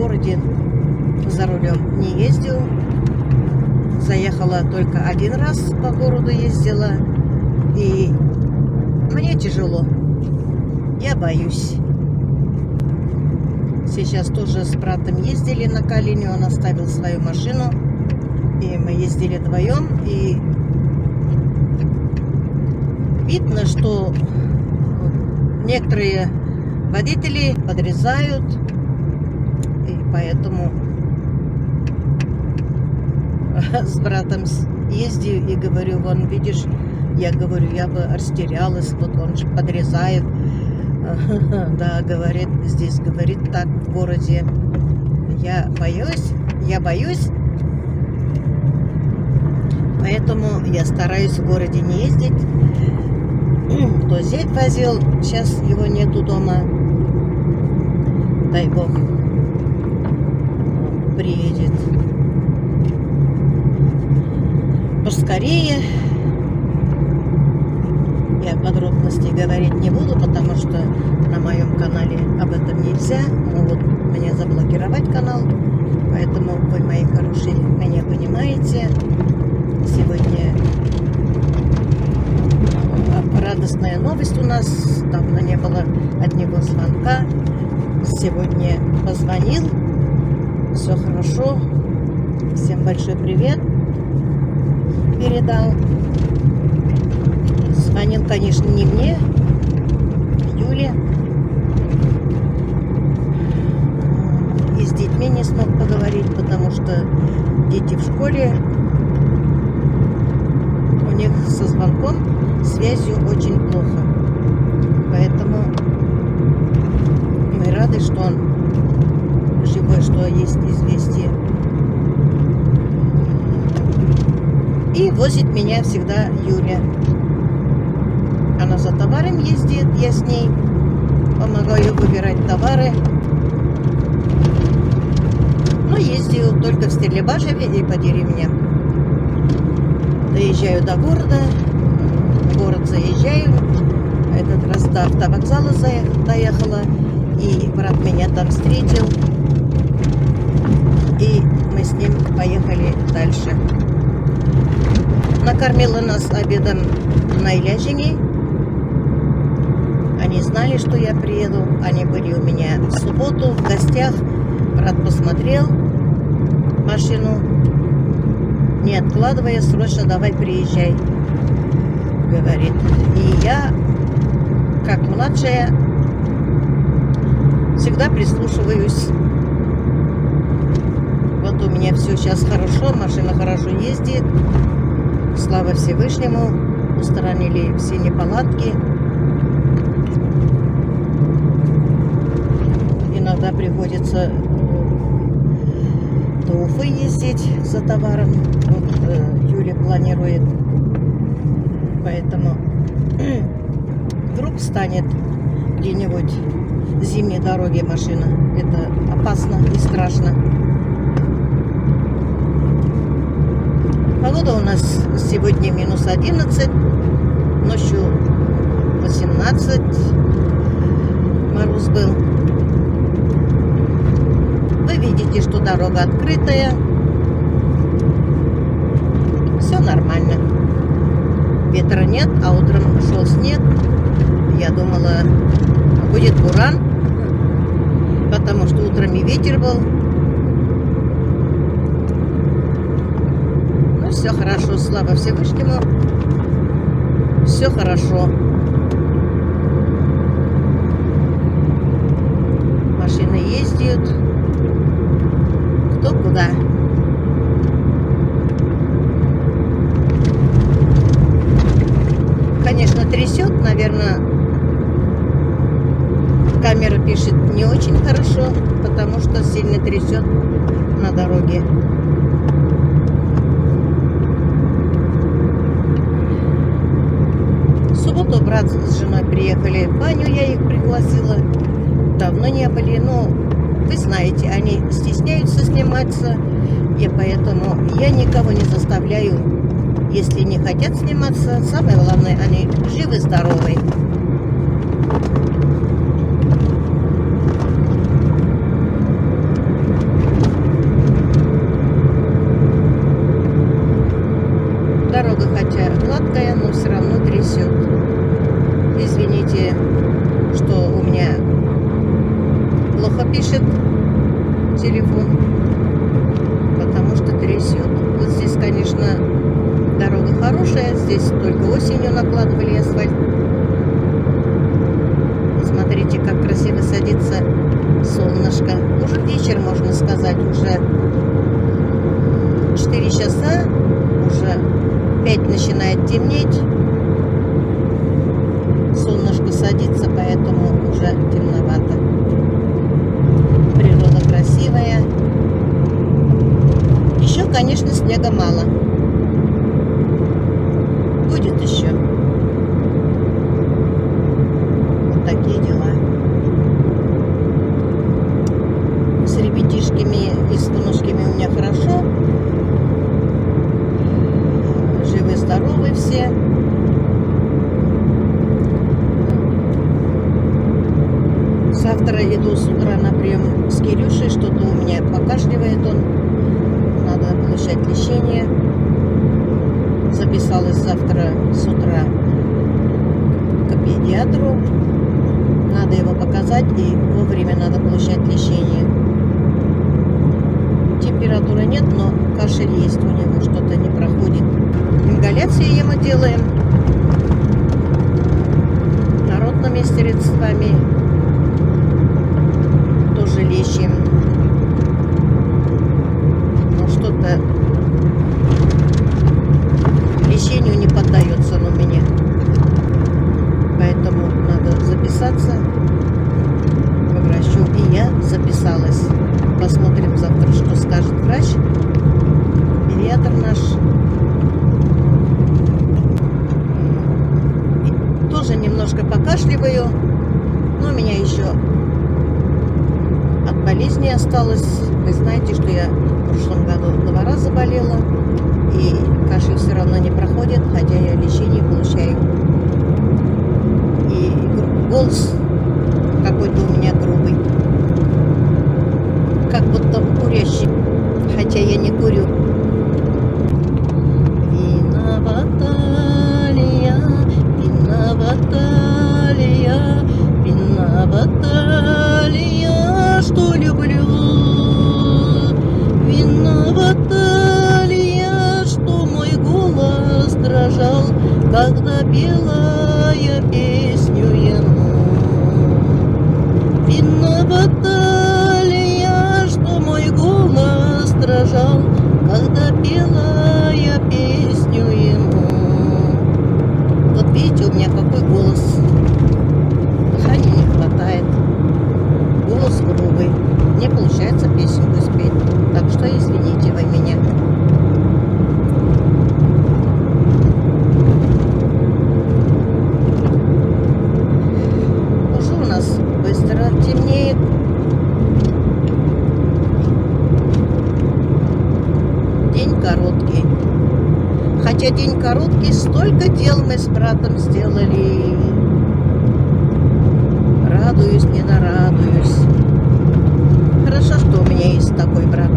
городе за рулем не ездил. Заехала только один раз по городу ездила. И мне тяжело. Я боюсь. Сейчас тоже с братом ездили на Калине. Он оставил свою машину. И мы ездили вдвоем. И видно, что некоторые водители подрезают. И поэтому с братом ездил и говорю: вон, видишь, я говорю, я бы растерялась, вот он же подрезает. Да, говорит, здесь, говорит, так в городе. Я боюсь. Поэтому я стараюсь в городе не ездить. То зять возил, сейчас его нету дома. Дай бог, приедет поскорее. Я подробностей говорить не буду, потому что на моем канале об этом нельзя. Могут мне заблокировать канал. Поэтому вы, мои хорошие, меня понимаете. Сегодня радостная новость у нас. Давно не было от него звонка. Сегодня позвонил. Все хорошо. Всем большой привет передал. Звонил, конечно, не мне, Юле. И с детьми не смог поговорить, потому что дети в школе. У них со звонком связью очень плохо. Поэтому мы рады, что он живой, что есть известие. И возит меня всегда Юля. Она за товаром ездит, я с ней помогаю выбирать товары. Но ездил только в Стерлибашеве и по деревням. Доезжаю до города, в город заезжаю. Этот раз до автовокзала доехала, и брат меня там встретил. И мы с ним поехали дальше. Накормила нас обедом на Иляжине. Они знали, что я приеду. Они были у меня в субботу в гостях. Брат посмотрел машину. Не откладывая, срочно давай приезжай, говорит. И я, как младшая, всегда прислушиваюсь. Вот у меня все сейчас хорошо, машина хорошо ездит. Слава Всевышнему, устранили все неполадки. Иногда приходится до Уфы ездить за товаром. Вот Юля планирует. Поэтому вдруг станет где-нибудь зимней дороге машина. Это опасно и страшно. Погода у нас сегодня минус 11, ночью 18, мороз был. Вы видите, что дорога открытая, все нормально. Ветра нет, а утром шел снег. Я думала, будет буран, потому что утром и ветер был. Все хорошо, слава Всевышнему. Все хорошо. Машины ездят. Кто куда. Конечно, трясет, наверное. Камера пишет не очень хорошо, потому что сильно трясет на дороге. Брат с женой приехали в баню, я их пригласила. Давно не были, но вы знаете, они стесняются сниматься, и поэтому я никого не заставляю. Если не хотят сниматься, самое главное, они живы, здоровы. потому что трясет. Вот здесь, конечно, дорога хорошая, здесь только осенью накладывали асфальт. Смотрите, как красиво садится солнышко. Уже вечер, можно сказать, уже 4 часа, уже 5 начинает темнеть. Солнышко садится, поэтому уже темновато. Природа красивая. Еще, конечно, снега мало. Будет еще. Вот такие дела. С ребятишками и с внушками у меня хорошо. Живы-здоровы все. Завтра иду с утра на прием с Кирюшей. Что-то у меня покашливает он. Надо получать лечение. Записалась завтра с утра к педиатру. Надо его показать, и вовремя надо получать лечение. Температуры нет, но кашель есть у него, что-то не проходит. Ингаляции ему делаем народными средствами. Тоже лечим. Но что-то лечению не поддается он у меня. Поэтому надо записаться к врачу. И я записалась. Посмотрим завтра, что скажет врач. Педиатр наш. И тоже немножко покашливаю. Но у меня еще от болезни осталось. Вы знаете, что я в прошлом году 2 раза болела. И кашель все равно не проходит, хотя я лечение получаю. И голос какой-то у меня грубый. Как будто курящий. Хотя я не курю. Виновата ли я, виновата ли я, виновата ли я, что люблю? Виновата ли я, что мой голос дрожал, когда пела я песню ему? Виновата ли я, что мой голос дрожал, когда пела я песню ему? Вот видите, у меня какой голос. Дыхания не хватает. Голос грубый. Не получается песенку спеть. Так что извините вы меня. Уже у нас быстро темнеет. День короткий. Хотя день короткий, столько дел мы с братом сделали. Радуюсь, не нарадуюсь. Хорошо, что у меня есть такой брат.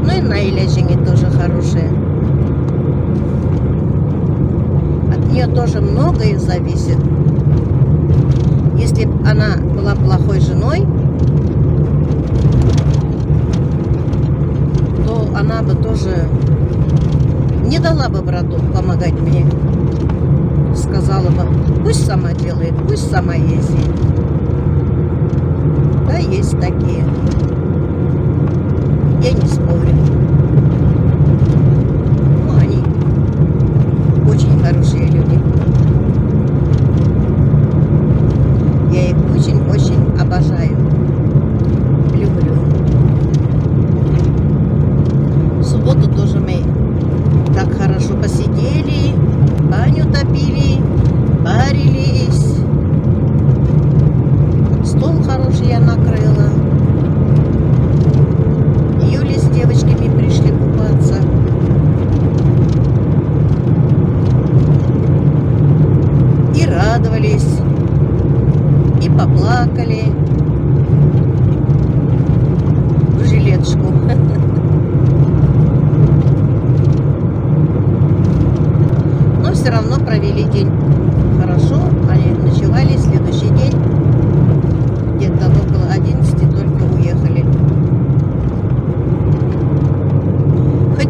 Ну и Наиля Женя тоже хорошая. От нее тоже многое зависит. Если бы она была плохой женой, то она бы тоже не дала бы брату помогать мне. Сказала бы, пусть сама делает, пусть сама ездит. Да, есть такие. Я не спорю. Но они очень хорошие люди. Я их очень-очень обожаю. Люблю. В субботу тоже мы так хорошо посидели, баню топили, парились. Стол хороший я накрыла. Юля с девочками пришли купаться. И радовались, и поплакали в жилетку. Но все равно провели день хорошо. Они ночевали, следующий день где-то около 11 только уехали.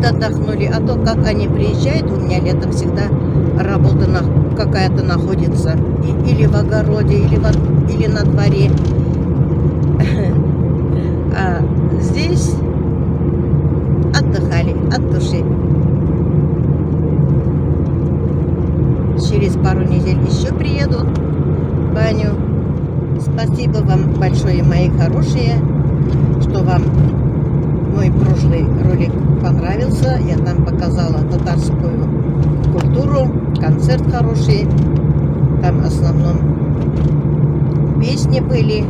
отдохнули. А то, как они приезжают, у меня летом всегда работа какая-то находится. Или в огороде, или на дворе. А здесь отдыхали от души. Через пару недель еще приеду в баню. Спасибо вам большое, мои хорошие, что вам мой прошлый ролик понравился. Я там показала татарскую культуру, концерт хороший. Там в основном песни были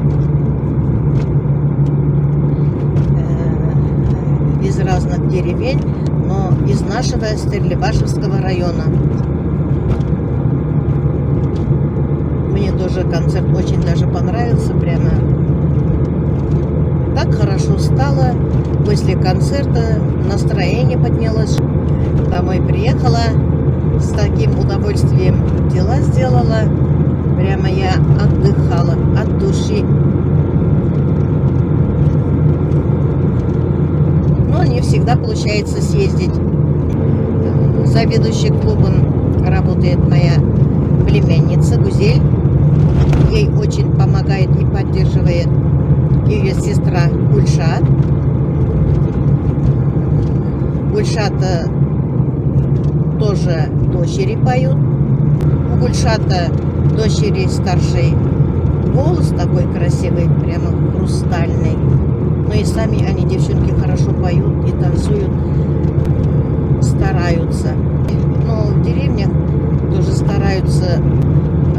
из разных деревень, но из нашего Стерлибашевского района. Мне тоже концерт очень даже понравился, прямо так хорошо стало. После концерта настроение поднялось. Домой приехала с таким удовольствием, дела сделала. Прямо я отдыхала от души. Но не всегда получается съездить. Заведующий клубом работает моя племянница Гузель. Ей очень помогает и поддерживает ее сестра Гульшат. Гульшата тоже дочери поют. У Гульшата дочери старший голос такой красивый, прямо хрустальный. Но и сами они, девчонки, хорошо поют и танцуют, стараются. Но в деревнях тоже стараются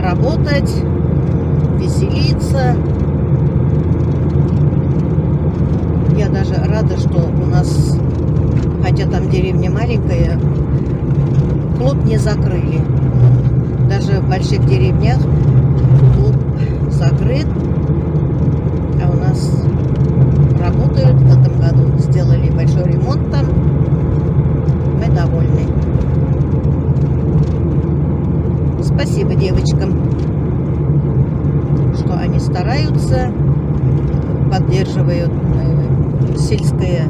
работать, веселиться. Я даже рада, что у нас, хотя там деревня маленькая, клуб не закрыли. Даже в больших деревнях клуб закрыт, а у нас работают. В этом году сделали большой ремонт там. Мы довольны. Спасибо девочкам, что они стараются, поддерживают сельское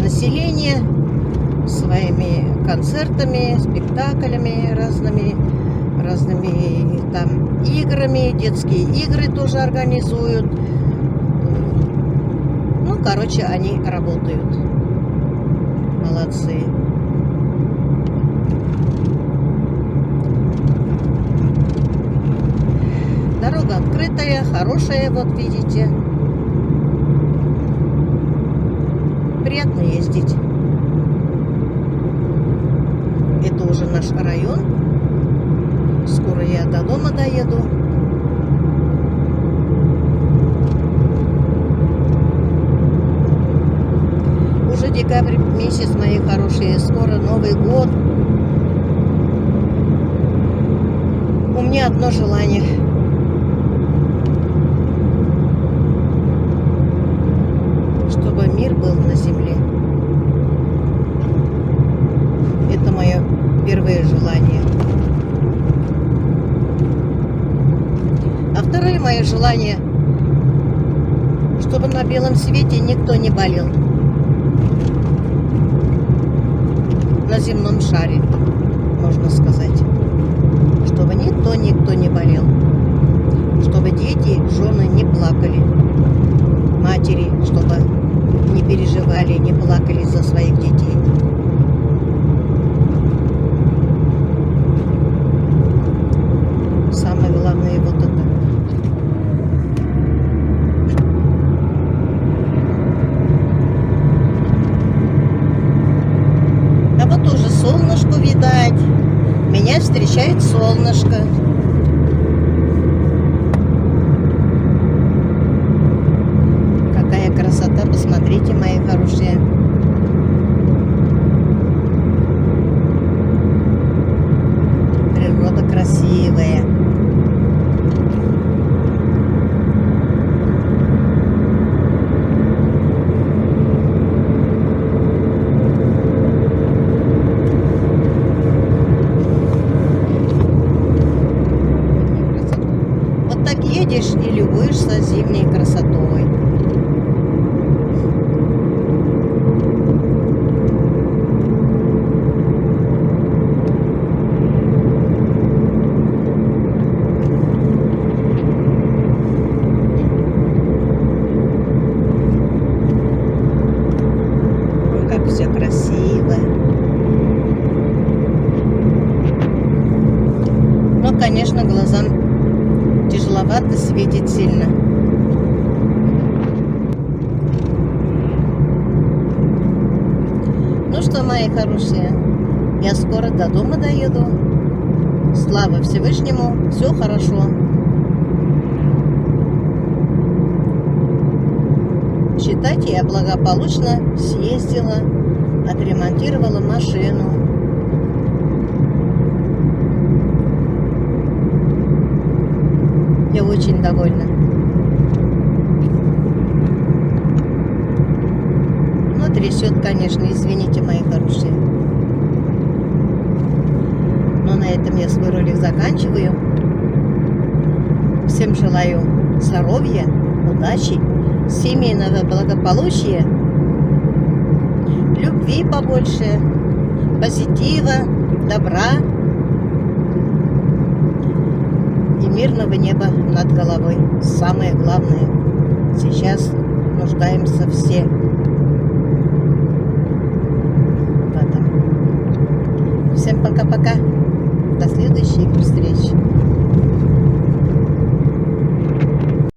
население своими концертами, спектаклями разными там играми, детские игры тоже организуют. Ну, короче, они работают. Молодцы. Дорога открытая, хорошая, вот видите. Приятно ездить. Это уже наш район. Скоро я до дома доеду. Уже декабрь месяц, мои хорошие. Скоро Новый год. У меня одно желание. Чтобы мир был на земле. Это мое первое желание. А второе мое желание, чтобы на белом свете никто не болел. На земном шаре, можно сказать. Чтобы никто не болел. Чтобы дети, жены не плакали. Матери, чтобы не переживали, не плакали за своих детей. Самое главное вот это. А вот уже солнышко видать. Меня встречает солнышко. Какая красота, посмотрите, мои хорошие. Природа красивая. все красиво. Но, конечно, глазам тяжеловато, светит сильно. Ну что, мои хорошие, я скоро до дома доеду. Слава Всевышнему, все хорошо. Считайте, я благополучно съездила, отремонтировала машину. Я очень довольна. Но трясет, конечно, извините, мои хорошие. Но на этом я свой ролик заканчиваю. Всем желаю здоровья, удачи, семейного благополучия, любви побольше, позитива, добра и мирного неба над головой. Самое главное, сейчас нуждаемся все в этом. Всем пока-пока. До следующих встреч.